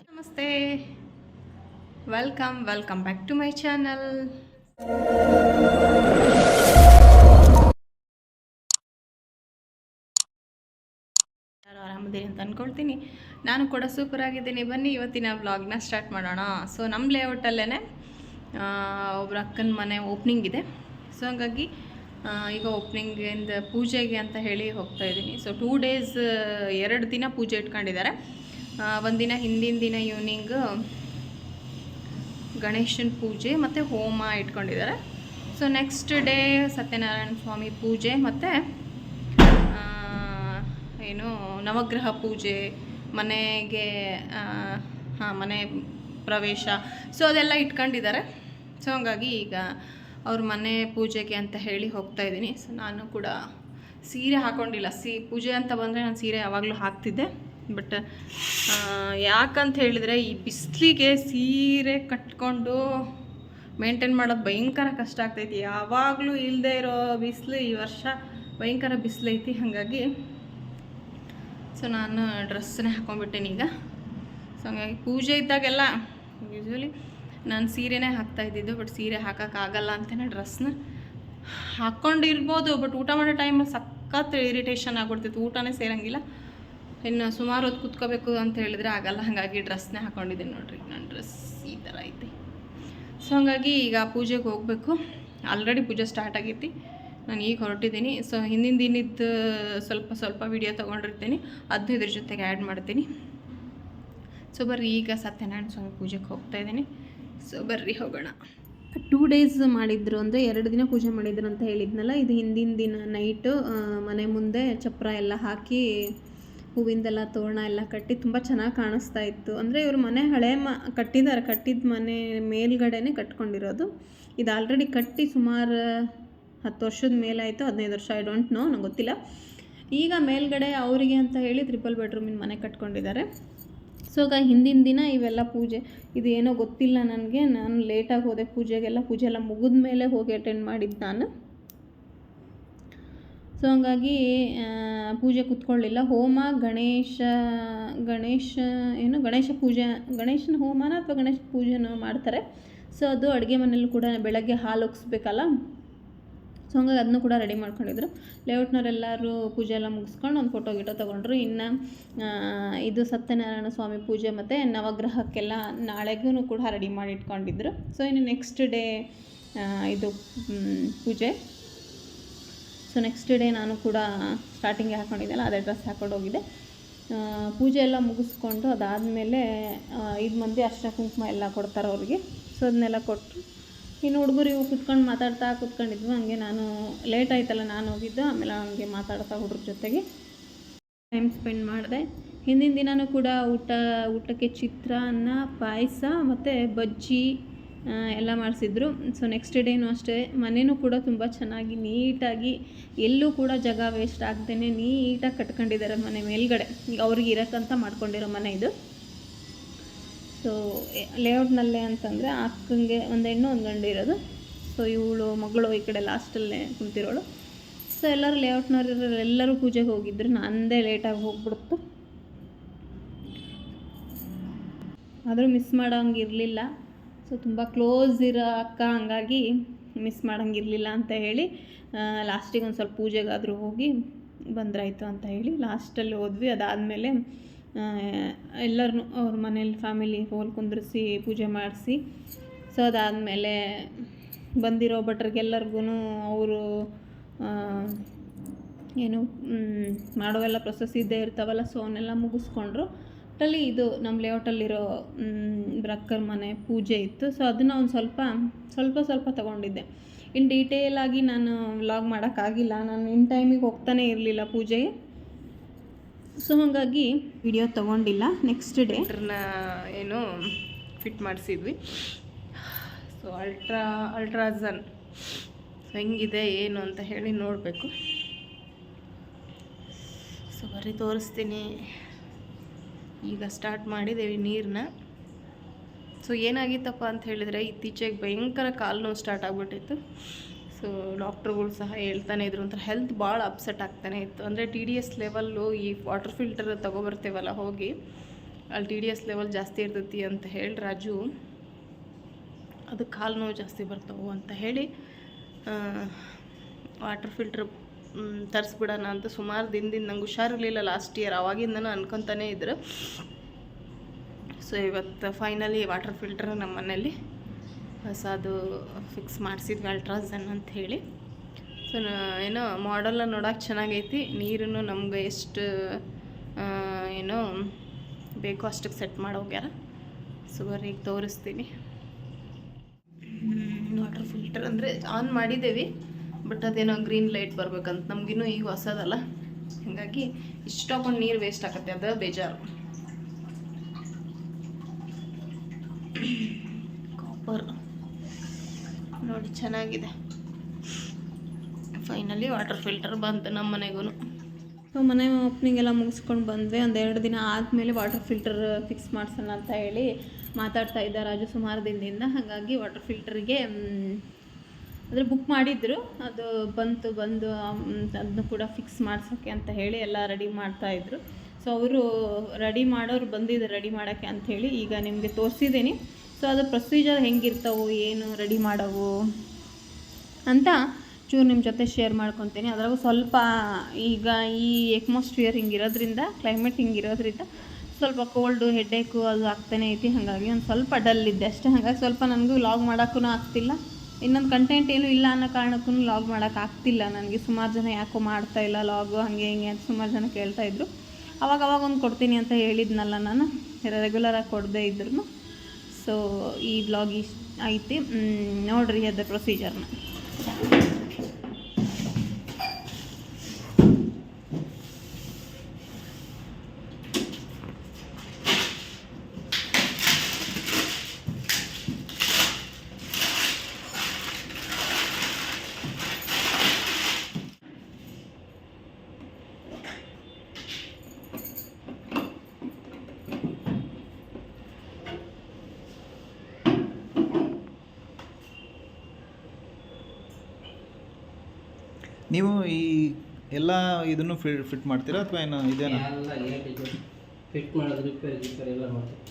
ನಮಸ್ತೆ, welcome back to my channel. ಆರಾಮದೇ ಅಂತ ಅಂದ್ಕೊಳ್ತೀನಿ. ನಾನು ಕೂಡ ಸೂಪರ್ ಆಗಿದ್ದೀನಿ. ಬನ್ನಿ ಇವತ್ತಿನ ವ್ಲಾಗ್ನ ಸ್ಟಾರ್ಟ್ ಮಾಡೋಣ. ಸೊ ನಮ್ಮ ಲೇಔಟಲ್ಲೇ ಒಬ್ಬರ ಅಕ್ಕನ ಮನೆ ಓಪ್ನಿಂಗ್ ಇದೆ. ಸೊ ಹಾಗಾಗಿ ಈಗ ಓಪ್ನಿಂಗಿಂದ ಪೂಜೆಗೆ ಅಂತ ಹೇಳಿ ಹೋಗ್ತಾ ಇದ್ದೀನಿ. ಸೊ 2 ಡೇಸ್ 2 ದಿನ ಪೂಜೆ ಇಟ್ಕೊಂಡಿದ್ದಾರೆ. ಒಂದಿನ ಹಿಂದಿನ ದಿನ ಈವ್ನಿಂಗ್ ಗಣೇಶನ ಪೂಜೆ ಮತ್ತು ಹೋಮ ಇಟ್ಕೊಂಡಿದ್ದಾರೆ. ಸೊ ನೆಕ್ಸ್ಟ್ ಡೇ ಸತ್ಯನಾರಾಯಣ ಸ್ವಾಮಿ ಪೂಜೆ ಮತ್ತು ಏನು ನವಗ್ರಹ ಪೂಜೆ, ಮನೆಗೆ ಮನೆ ಪ್ರವೇಶ, ಸೊ ಅದೆಲ್ಲ ಇಟ್ಕೊಂಡಿದ್ದಾರೆ. ಸೊ ಹಂಗಾಗಿ ಈಗ ಅವ್ರ ಮನೆ ಪೂಜೆಗೆ ಅಂತ ಹೇಳಿ ಹೋಗ್ತಾ ಇದ್ದೀನಿ. ಸೊ ನಾನು ಕೂಡ ಸೀರೆ ಹಾಕ್ಕೊಂಡಿಲ್ಲ. ಪೂಜೆ ಅಂತ ಬಂದರೆ ನಾನು ಸೀರೆ ಯಾವಾಗಲೂ ಹಾಕ್ತಿದ್ದೆ. ಬಟ್ ಯಾಕಂತ ಹೇಳಿದರೆ ಈ ಬಿಸಿಲಿಗೆ ಸೀರೆ ಕಟ್ಕೊಂಡು ಮೇಂಟೈನ್ ಮಾಡೋದು ಭಯಂಕರ ಕಷ್ಟ ಆಗ್ತೈತಿ. ಯಾವಾಗಲೂ ಇಲ್ಲದೆ ಇರೋ ಬಿಸಿಲು ಈ ವರ್ಷ ಭಯಂಕರ ಬಿಸಿಲೈತಿ. ಹಾಗಾಗಿ ಸೊ ನಾನು ಡ್ರೆಸ್ಸನ್ನೇ ಹಾಕ್ಕೊಂಡ್ಬಿಟ್ಟೇನೆ ಈಗ. ಸೊ ಹಂಗಾಗಿ ಪೂಜೆ ಇದ್ದಾಗೆಲ್ಲ ಯೂಶ್ವಲಿ ನಾನು ಸೀರೆನೇ ಹಾಕ್ತಾಯಿದ್ದಿದ್ದು. ಬಟ್ ಸೀರೆ ಹಾಕೋಕ್ಕಾಗಲ್ಲ ಅಂತಲೇ ಡ್ರೆಸ್ನ ಹಾಕ್ಕೊಂಡಿರ್ಬೋದು. ಬಟ್ ಊಟ ಮಾಡೋ ಟೈಮಲ್ಲಿ ಸಖತ್ ಇರಿಟೇಷನ್ ಆಗ್ಬಿಡ್ತಿತ್ತು. ಊಟನೇ ಸೇರಂಗಿಲ್ಲ. ಇನ್ನು ಸುಮಾರು ಹೊತ್ತು ಕೂತ್ಕೋಬೇಕು ಅಂತ ಹೇಳಿದ್ರೆ ಆಗಲ್ಲ. ಹಾಗಾಗಿ ಡ್ರೆಸ್ನೇ ಹಾಕ್ಕೊಂಡಿದ್ದೀನಿ ನೋಡಿರಿ. ನನ್ನ ಡ್ರೆಸ್ ಈ ಥರ ಐತಿ. ಸೊ ಹಾಗಾಗಿ ಈಗ ಪೂಜೆಗೆ ಹೋಗಬೇಕು. ಆಲ್ರೆಡಿ ಪೂಜೆ ಸ್ಟಾರ್ಟ್ ಆಗೈತಿ. ನಾನು ಈಗ ಹೊರಟಿದ್ದೀನಿ. ಸೊ ಹಿಂದಿನ ದಿನದ್ದು ಸ್ವಲ್ಪ ವಿಡಿಯೋ ತೊಗೊಂಡಿರ್ತೀನಿ, ಅದನ್ನೂ ಇದ್ರ ಜೊತೆಗೆ ಆ್ಯಡ್ ಮಾಡ್ತೀನಿ. ಸೊ ಬರ್ರಿ, ಈಗ ಸತ್ಯನಾರಾಯಣ ಸ್ವಾಮಿ ಪೂಜೆಗೆ ಹೋಗ್ತಾಯಿದ್ದೀನಿ. ಸೊ ಬರ್ರಿ ಹೋಗೋಣ. 2 ಡೇಸ್ ಮಾಡಿದ್ರು, ಅಂದರೆ 2 ದಿನ ಪೂಜೆ ಮಾಡಿದ್ರು ಅಂತ ಹೇಳಿದ್ನಲ್ಲ. ಇದು ಹಿಂದಿನ ದಿನ ನೈಟು ಮನೆ ಮುಂದೆ ಚಪ್ರ ಎಲ್ಲ ಹಾಕಿ ಹೂವಿಂದೆಲ್ಲ ತೋರಣ ಎಲ್ಲ ಕಟ್ಟಿ ತುಂಬ ಚೆನ್ನಾಗಿ ಕಾಣಿಸ್ತಾ ಇತ್ತು. ಅಂದರೆ ಇವ್ರ ಮನೆ ಹಳೆ ಕಟ್ಟಿದ ಮನೆ ಮೇಲ್ಗಡೆನೇ ಕಟ್ಕೊಂಡಿರೋದು. ಇದು ಆಲ್ರೆಡಿ ಕಟ್ಟಿ ಸುಮಾರು 10 ವರ್ಷದ ಮೇಲೆ ಆಯಿತು, 15 ವರ್ಷ, ಐ ಡೋಂಟ್ ನೋ, ನಂಗೆ ಗೊತ್ತಿಲ್ಲ. ಈಗ ಮೇಲ್ಗಡೆ ಅವರಿಗೆ ಅಂತ ಹೇಳಿ 3 ಬೆಡ್ರೂಮಿನ ಮನೆ ಕಟ್ಕೊಂಡಿದ್ದಾರೆ. ಸೊ ಈಗ ಹಿಂದಿನ ದಿನ ಇವೆಲ್ಲ ಪೂಜೆ, ಇದು ಏನೋ ಗೊತ್ತಿಲ್ಲ ನನಗೆ. ನಾನು ಲೇಟಾಗಿ ಹೋದೆ ಪೂಜೆಗೆಲ್ಲ. ಪೂಜೆ ಎಲ್ಲ ಮುಗಿದ ಮೇಲೆ ಹೋಗಿ ಅಟೆಂಡ್ ಮಾಡಿದ್ದು ನಾನು. ಸೊ ಹಂಗಾಗಿ ಪೂಜೆ ಕೂತ್ಕೊಳ್ಳಿಲ್ಲ. ಹೋಮ ಗಣೇಶ ಪೂಜೆ, ಗಣೇಶನ ಹೋಮನ ಅಥವಾ ಗಣೇಶ ಪೂಜೆನೋ ಮಾಡ್ತಾರೆ. ಸೊ ಅದು ಅಡುಗೆ ಮನೇಲಿ ಕೂಡ ಬೆಳಗ್ಗೆ ಹಾಲು ಒಗ್ಸ್ಬೇಕಲ್ಲ. ಸೊ ಹಂಗಾಗಿ ಅದನ್ನು ಕೂಡ ರೆಡಿ ಮಾಡ್ಕೊಂಡಿದ್ರು. ಲೇಔಟ್ನವರೆಲ್ಲರೂ ಪೂಜೆ ಎಲ್ಲ ಮುಗಿಸ್ಕೊಂಡು ಒಂದು ಫೋಟೋ ತೊಗೊಂಡ್ರು. ಇನ್ನು ಇದು ಸತ್ಯನಾರಾಯಣ ಸ್ವಾಮಿ ಪೂಜೆ ಮತ್ತು ನವಗ್ರಹಕ್ಕೆಲ್ಲ ನಾಳೆಗೂ ಕೂಡ ರೆಡಿ ಮಾಡಿ ಇಟ್ಕೊಂಡಿದ್ರು. ಸೊ ಇನ್ನು ನೆಕ್ಸ್ಟ್ ಡೇ ಇದು ಪೂಜೆ. ಸೊ ನೆಕ್ಸ್ಟ್ ಡೇ ನಾನು ಕೂಡ ಸ್ಟಾರ್ಟಿಂಗ್ಗೆ ಹಾಕ್ಕೊಂಡಿದ್ದೆಲ್ಲ ಅದೇ ಡ್ರೆಸ್ ಹಾಕ್ಕೊಂಡು ಹೋಗಿದ್ದೆ. ಪೂಜೆ ಎಲ್ಲ ಮುಗಿಸ್ಕೊಂಡು ಅದಾದಮೇಲೆ 5 ಮಂದಿ ಅರ್ಶಿನ ಕುಂಕುಮ ಎಲ್ಲ ಕೊಡ್ತಾರೆ ಅವ್ರಿಗೆ. ಸೊ ಅದನ್ನೆಲ್ಲ ಕೊಟ್ಟರು. ಇನ್ನು ಹುಡುಗರು ಇವು ಕುತ್ಕೊಂಡು ಮಾತಾಡ್ತಾ ಕೂತ್ಕೊಂಡಿದ್ವು. ಹಂಗೆ ನಾನು ಲೇಟ್ ಆಯ್ತಲ್ಲ, ನಾನು ಹೋಗಿದ್ದು. ಆಮೇಲೆ ಹಂಗೆ ಮಾತಾಡ್ತಾ ಹುಡುಗ್ರ ಜೊತೆಗೆ ಟೈಮ್ ಸ್ಪೆಂಡ್ ಮಾಡಿದೆ. ಹಿಂದಿನ ದಿನವೂ ಕೂಡ ಊಟಕ್ಕೆ ಚಿತ್ರಾನ್ನ, ಪಾಯಸ ಮತ್ತು ಬಜ್ಜಿ ಎಲ್ಲ ಮಾಡಿಸಿದ್ರು. ಸೊ ನೆಕ್ಸ್ಟ್ ಡೇನೂ ಅಷ್ಟೇ. ಮನೆಯೂ ಕೂಡ ತುಂಬ ಚೆನ್ನಾಗಿ ನೀಟಾಗಿ, ಎಲ್ಲೂ ಕೂಡ ಜಾಗ ವೇಸ್ಟ್ ಆಗ್ದೇ ನೀಟಾಗಿ ಕಟ್ಕೊಂಡಿದ್ದಾರೆ ಮನೆ ಮೇಲ್ಗಡೆ. ಈಗ ಅವ್ರಿಗೆ ಇರೋಕ್ಕಂತ ಮಾಡ್ಕೊಂಡಿರೋ ಮನೆ ಇದು. ಸೊ ಲೇಔಟ್ನಲ್ಲೇ ಅಂತಂದರೆ ಅಕ್ಕಂಗೆ ಒಂದು ಹೆಣ್ಣು ಒಂದು ಗಂಡು ಇರೋದು. ಸೊ ಇವಳು ಮಗಳು ಈ ಕಡೆ ಲಾಸ್ಟಲ್ಲೇ ಕುಂತಿರೋಳು. ಸೊ ಎಲ್ಲರೂ ಲೇಔಟ್ನವ್ರು ಎಲ್ಲರೂ ಪೂಜೆಗೆ ಹೋಗಿದ್ರು. ನಂದೇ ಲೇಟಾಗಿ ಹೋಗ್ಬಿಡ್ತು. ಆದರೂ ಮಿಸ್ ಮಾಡೋಂಗಿರಲಿಲ್ಲ. ಸೊ ತುಂಬ ಕ್ಲೋಸ್ ಇರೋ ಅಕ್ಕ, ಹಂಗಾಗಿ ಮಿಸ್ ಮಾಡೋಂಗಿರಲಿಲ್ಲ ಅಂತ ಹೇಳಿ ಲಾಸ್ಟಿಗೆ ಒಂದು ಸ್ವಲ್ಪ ಪೂಜೆಗಾದರೂ ಹೋಗಿ ಬಂದ್ರಾಯ್ತು ಅಂತ ಹೇಳಿ ಲಾಸ್ಟಲ್ಲಿ ಹೋದ್ವಿ. ಅದಾದಮೇಲೆ ಎಲ್ಲರೂ ಅವ್ರ ಮನೇಲಿ ಫ್ಯಾಮಿಲಿ ಹೋಲ್ ಕುಂದ್ರಿಸಿ ಪೂಜೆ ಮಾಡಿಸಿ, ಸೊ ಅದಾದಮೇಲೆ ಬಂದಿರೋ ಭಟ್ರಿಗೆಲ್ಲರಿಗೂ ಅವರು ಏನು ಮಾಡೋವೆಲ್ಲ ಪ್ರೊಸೆಸ್ ಇದ್ದೇ ಇರ್ತಾವಲ್ಲ. ಸೊ ಅವನ್ನೆಲ್ಲ ಮುಗಿಸ್ಕೊಂಡ್ರು. ಒಟ್ಟಲ್ಲಿ ಇದು ನಮ್ಮ ಲೇಔಟಲ್ಲಿರೋ ಬ್ರಕ್ಕರ್ ಮನೆ ಪೂಜೆ ಇತ್ತು. ಸೊ ಅದನ್ನು ಒಂದು ಸ್ವಲ್ಪ ತೊಗೊಂಡಿದ್ದೆ. ಇನ್ನು ಡೀಟೇಲಾಗಿ ನಾನು ವ್ಲಾಗ್ ಮಾಡೋಕ್ಕಾಗಿಲ್ಲ. ನಾನು ಇನ್ ಟೈಮಿಗೆ ಹೋಗ್ತಾನೆ ಇರಲಿಲ್ಲ ಪೂಜೆಗೆ. ಸೊ ಹಾಗಾಗಿ ವಿಡಿಯೋ ತೊಗೊಂಡಿಲ್ಲ. ನೆಕ್ಸ್ಟ್ ಡೇ ಏನು ಫಿಟ್ ಮಾಡಿಸಿದ್ವಿ. ಸೊ ಅಲ್ಟ್ರಾಸನ್ ಹೆಂಗಿದೆ ಏನು ಅಂತ ಹೇಳಿ ನೋಡಬೇಕು. ಸೊ ಬರೀ ತೋರಿಸ್ತೀನಿ. ಈಗ ಸ್ಟಾರ್ಟ್ ಮಾಡಿದ್ದೇವೆ ನೀರನ್ನ. ಸೊ ಏನಾಗಿತ್ತಪ್ಪ ಅಂತ ಹೇಳಿದರೆ ಇತ್ತೀಚೆಗೆ ಭಯಂಕರ ಕಾಲು ನೋವು ಸ್ಟಾರ್ಟ್ ಆಗಿಬಿಟ್ಟಿತ್ತು. ಸೊ ಡಾಕ್ಟ್ರುಗಳು ಸಹ ಹೇಳ್ತಾನೆ ಇದ್ರು, ಒಂಥರ ಹೆಲ್ತ್ ಭಾಳ ಅಪ್ಸೆಟ್ ಆಗ್ತಾನೆ ಇತ್ತು. ಅಂದರೆ TDS ಲೆವೆಲ್ಲು ಈ ವಾಟರ್ ಫಿಲ್ಟರ್ ತೊಗೊಬರ್ತೇವಲ್ಲ ಹೋಗಿ, ಅಲ್ಲಿ TDS ಲೆವೆಲ್ ಜಾಸ್ತಿ ಇರ್ತೈತಿ ಅಂತ ಹೇಳಿ ರಾಜು ಅದಕ್ಕೆ ಕಾಲು ನೋವು ಜಾಸ್ತಿ ಬರ್ತಾವೆ ಅಂತ ಹೇಳಿ ವಾಟರ್ ಫಿಲ್ಟ್ರ್ ತರಿಸ್ಬಿಡೋಣ ಅಂತ ಸುಮಾರು ದಿನದಿಂದ ನಂಗೆ ಹುಷಾರಿರಲಿಲ್ಲ ಲಾಸ್ಟ್ ಇಯರ್, ಆವಾಗಿಂದನೂ ಅನ್ಕೊತಾನೇ ಇದ್ರು. ಸೊ ಇವತ್ತು ಫೈನಲಿ ವಾಟರ್ ಫಿಲ್ಟರ್ ನಮ್ಮ ಮನೇಲಿ ಹೊಸದು ಫಿಕ್ಸ್ ಮಾಡಿಸಿದ್ವಿ, ಅಲ್ಟ್ರಾಸನ್ ಅಂತ ಹೇಳಿ. ಸೊ ಏನೋ ಮಾಡೆಲ್ಲ ನೋಡೋಕೆ ಚೆನ್ನಾಗೈತಿ, ನೀರು ನಮ್ಗೆ ಎಷ್ಟು ಏನೋ ಬೇಕೋ ಅಷ್ಟಕ್ಕೆ ಸೆಟ್ ಮಾಡೋಗ್ಯಾರ. ಸೊ ಈಗ ತೋರಿಸ್ತೀನಿ. ವಾಟರ್ ಫಿಲ್ಟರ್ ಅಂದರೆ ಆನ್ ಮಾಡಿದ್ದೇವೆ, ಬಟ್ ಅದೇನೋ ಗ್ರೀನ್ ಲೈಟ್ ಬರ್ಬೇಕಂತ, ನಮಗಿನ್ನೂ ಈಗ ಹೊಸದಲ್ಲ, ಹಾಗಾಗಿ ಇಷ್ಟೊಂದು ನೀರು ವೇಸ್ಟ್ ಆಗುತ್ತೆ, ಅದು ಬೇಜಾರು. ಕಾಪರ್ ನೋಡಿ ಚೆನ್ನಾಗಿದೆ. ಫೈನಲಿ ವಾಟರ್ ಫಿಲ್ಟರ್ ಬಂತು ನಮ್ಮ ಮನೆಗೂ. ಸೊ ಮನೆ ಓಪನಿಂಗ್ ಎಲ್ಲ ಮುಗಿಸ್ಕೊಂಡು ಬಂದ್ವಿ. ಒಂದು 2 ದಿನ ಆದಮೇಲೆ ವಾಟರ್ ಫಿಲ್ಟರ್ ಫಿಕ್ಸ್ ಮಾಡ್ಸೋಣ ಅಂತ ಹೇಳಿ ಮಾತಾಡ್ತಾ ಇದ್ದ ರಾಜು ಸುಮಾರು ದಿನದಿಂದ. ಹಾಗಾಗಿ ವಾಟರ್ ಫಿಲ್ಟರ್ಗೆ ಅಂದರೆ ಬುಕ್ ಮಾಡಿದ್ರು, ಅದು ಬಂದು ಅದನ್ನು ಕೂಡ ಫಿಕ್ಸ್ ಮಾಡ್ಸೋಕ್ಕೆ ಅಂತ ಹೇಳಿ ಎಲ್ಲ ರೆಡಿ ಮಾಡ್ತಾಯಿದ್ರು. ಸೊ ಅವರು ರೆಡಿ ಮಾಡೋರು ಬಂದಿದ್ದಾರೆ ರೆಡಿ ಮಾಡೋಕ್ಕೆ ಅಂಥೇಳಿ. ಈಗ ನಿಮಗೆ ತೋರಿಸಿದ್ದೀನಿ. ಸೊ ಅದು ಪ್ರೊಸೀಜರ್ ಹೆಂಗಿರ್ತಾವೆ, ಏನು ರೆಡಿ ಮಾಡೋವು ಅಂತ ಚೂರು ನಿಮ್ಮ ಜೊತೆ ಶೇರ್ ಮಾಡ್ಕೊತೀನಿ. ಅದ್ರಾಗೂ ಸ್ವಲ್ಪ ಈಗ ಈ ಎಟ್ಮಾಸ್ಫಿಯರ್ ಹಿಂಗಿರೋದ್ರಿಂದ, ಕ್ಲೈಮೇಟ್ ಹಿಂಗಿರೋದ್ರಿಂದ ಸ್ವಲ್ಪ ಕೋಲ್ಡು, ಹೆಡ್ಡೇಕು ಅದು ಆಗ್ತಾನೆ ಐತಿ. ಹಾಗಾಗಿ ಒಂದು ಸ್ವಲ್ಪ ಡಲ್ ಇದ್ದೆ ಅಷ್ಟೇ. ಹಾಗಾಗಿ ಸ್ವಲ್ಪ ನನಗೂ ಲಾಗ್ ಮಾಡೋಕ್ಕೂ ಆಗ್ತಿಲ್ಲ. ಇನ್ನೊಂದು ಕಂಟೆಂಟ್ ಏನೂ ಇಲ್ಲ ಅನ್ನೋ ಕಾರಣಕ್ಕೂ ಲಾಗ್ ಮಾಡೋಕ್ಕಾಗ್ತಿಲ್ಲ ನನಗೆ. ಸುಮಾರು ಜನ ಯಾಕೋ ಮಾಡ್ತಾಯಿಲ್ಲ ಲಾಗು, ಹಾಗೆ ಹಿಂಗೆ ಅಂತ ಸುಮಾರು ಜನ ಕೇಳ್ತಾಯಿದ್ರು. ಅವಾಗ ಒಂದು ಕೊಡ್ತೀನಿ ಅಂತ ಹೇಳಿದ್ನಲ್ಲ ನಾನು, ರೆಗ್ಯುಲರಾಗಿ ಕೊಡದೇ ಇದ್ರು. ಸೊ ಈ ವ್ಲಾಗ್ ಇಷ್ಟ ಐತಿ, ನೋಡಿರಿ ಅದ್ರ ಪ್ರೊಸೀಜರ್ನ. ನೀವು ಈ ಎಲ್ಲ ಇದನ್ನು ಫಿಟ್ ಮಾಡ್ತೀರಾ ಅಥವಾ ಏನು ಇದೇನಾ? ಎಲ್ಲ ಫಿಟ್ ಮಾಡೋದು, ರಿಪೇರ್ ಎಲ್ಲ ಮಾಡ್ತೀವಿ.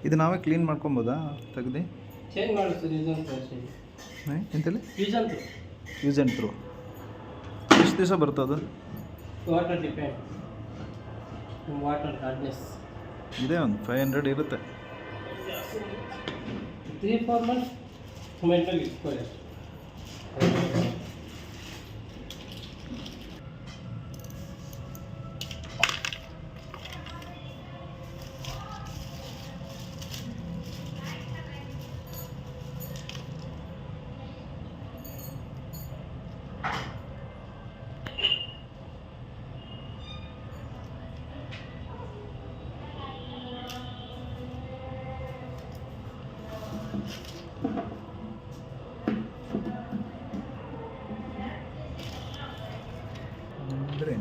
ಇದು ನಾವೇ ಕ್ಲೀನ್ ಮಾಡ್ಕೊಬೋದಾ ತೆಗ್ದು? ಚೇಂಜ್ ಮಾಡಿಸ್ತೀವಿ. ಎಂತಲ್ಲಿ ಯೂಸ್ ಆ್ಯಂಡ್ ಥ್ರೋ ಎಷ್ಟು ದಿವಸ ಬರ್ತದೆ? ವಾಟರ್ ಡಿಪೆಂಡ್, ವಾಟರ್ ಹಾರ್ಡ್ನೆಸ್ ಇದೆ, ಒಂದು 500 ಇರುತ್ತೆ. 3-4 months ಮೆಂಟಲ್ ಇಟ್ಕೊಳ್ಳಿ. ಅಂದರೆ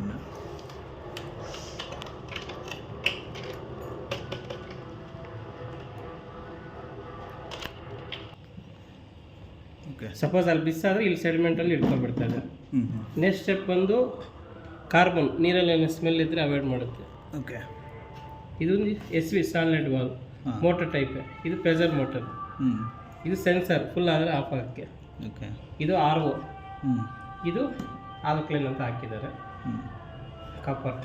ಓಕೆ, ಸಪೋಸ್ ಅಲ್ಲಿ ಬಿಸಾದರೆ ಇಲ್ಲಿ ಸೆಡಿಮೆಂಟಲ್ಲಿ ಇಟ್ಕೊಂಡ್ಬಿಡ್ತದೆ. ನೆಕ್ಸ್ಟ್ ಸ್ಟೆಪ್ ಬಂದು ಕಾರ್ಬನ್, ನೀರಲ್ಲಿ ಏನೋ ಸ್ಮೆಲ್ ಇದ್ದರೆ ಅವಾಯ್ಡ್ ಮಾಡುತ್ತೆ. ಓಕೆ, ಇದು SV solid wall motor type. ಇದು ಪ್ರೆಷರ್ ಮೋಟರ್. ಇದು ಸೆನ್ಸರ್, ಫುಲ್ ಆದರೆ ಆಫ್ ಆಗೋಕ್ಕೆ. ಓಕೆ, ಇದು RO. ಇದು ಆಲ್ಕಲೈನ್ ಅಂತ ಹಾಕಿದ್ದಾರೆ. ಕಾಪರ್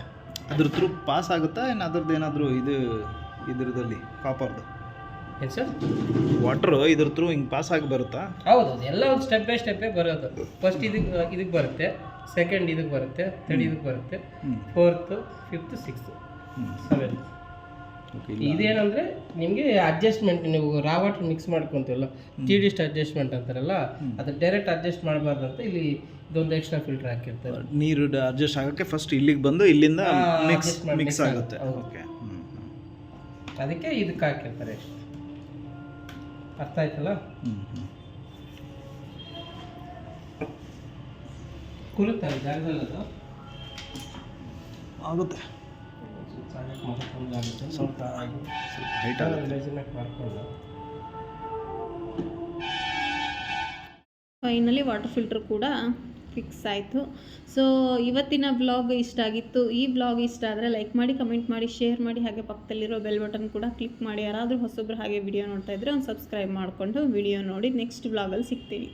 ಅದ್ರ ಥ್ರೂ ಪಾಸ್ ಆಗುತ್ತಾ ಏನು? ಅದ್ರದ್ದು ಏನಾದರೂ ಇದ್ರದಲ್ಲಿ ಕಾಪರ್ದು ಏನು ಸರ್? ವಾಟ್ರು ಇದ್ರ ಥ್ರೂ ಹಿಂಗೆ ಪಾಸ್ ಆಗಿ ಬರುತ್ತಾ? ಹೌದು, ಎಲ್ಲ ಒಂದು ಸ್ಟೆಪ್ ಬೈ ಸ್ಟೆಪ್ಪೇ ಬರೋದು. ಫಸ್ಟ್ ಇದಕ್ಕೆ ಬರುತ್ತೆ, ಸೆಕೆಂಡ್ ಇದಕ್ಕೆ ಬರುತ್ತೆ, ಥರ್ಡ್ ಇದಕ್ಕೆ ಬರುತ್ತೆ, ಫೋರ್ತು, ಫಿಫ್ತ್, ಸಿಕ್ಸ್ತ್, ಸೆವೆಂತ್. ಇದೇನಂದರೆ ನಿಮಗೆ ಅಡ್ಜಸ್ಟ್ಮೆಂಟ್, ನೀವು ರಾ ವಾಟರ್ ಮಿಕ್ಸ್ ಮಾಡ್ಕೊತೀವಲ್ಲ, ಟಿಡಿಸ್ಟ್ ಅಡ್ಜಸ್ಟ್ಮೆಂಟ್ ಅಂತಾರಲ್ಲ, ಅದು ಡೈರೆಕ್ಟ್ ಅಡ್ಜಸ್ಟ್ ಮಾಡಬಾರ್ದು ಅಂತ ಇಲ್ಲಿ ಇದೊಂದು ಎಕ್ಸ್ಟ್ರಾ ಫಿಲ್ಟರ್ ಹಾಕಿರ್ತಾರೆ. ನೀರು ಅಡ್ಜಸ್ಟ್ ಆಗೋಕ್ಕೆ ಫಸ್ಟ್ ಇಲ್ಲಿಗೆ ಬಂದು ಇಲ್ಲಿಂದ ಮಿಕ್ಸ್ ಆಗುತ್ತೆ. ಓಕೆ, ಅದಕ್ಕೆ ಇದಕ್ಕೆ ಹಾಕಿರ್ತಾರೆ. ಅರ್ಥ ಆಯ್ತಲ್ಲ? ಕುರುತ್ತಾರೆ ಜಾಗದಲ್ಲಿ ಅದು ಆಗುತ್ತೆ. ಸ್ವಲ್ಪ ಹೈಟ್ ಆಗುತ್ತೆ. ಮೆಜರ್ಮೆಂಟ್ ಮಾಡ್ಕೊಂಡು ಫೈನಲಿ ವಾಟರ್ ಫಿಲ್ಟರ್ ಕೂಡ ಫಿಕ್ಸ್ ಆಯಿತು. ಸೊ ಇವತ್ತಿನ ವ್ಲಾಗ್ ಇಷ್ಟ ಆಗಿತ್ತು. ಈ ವ್ಲಾಗ್ ಇಷ್ಟ ಆದರೆ ಲೈಕ್ ಮಾಡಿ, ಕಮೆಂಟ್ ಮಾಡಿ, ಶೇರ್ ಮಾಡಿ, ಹಾಗೆ ಪಕ್ಕದಲ್ಲಿರೋ ಬೆಲ್ ಬಟನ್ ಕೂಡ ಕ್ಲಿಕ್ ಮಾಡಿ. ಯಾರಾದರೂ ಹೊಸೊಬ್ಬರು ಹಾಗೆ ವಿಡಿಯೋ ನೋಡ್ತಾ ಇದ್ದರೆ ಒಂದು ಸಬ್ಸ್ಕ್ರೈಬ್ ಮಾಡಿಕೊಂಡು ವಿಡಿಯೋ ನೋಡಿ ನೆಕ್ಸ್ಟ್ ವ್ಲಾಗಲ್ಲಿ ಸಿಗ್ತೀವಿ.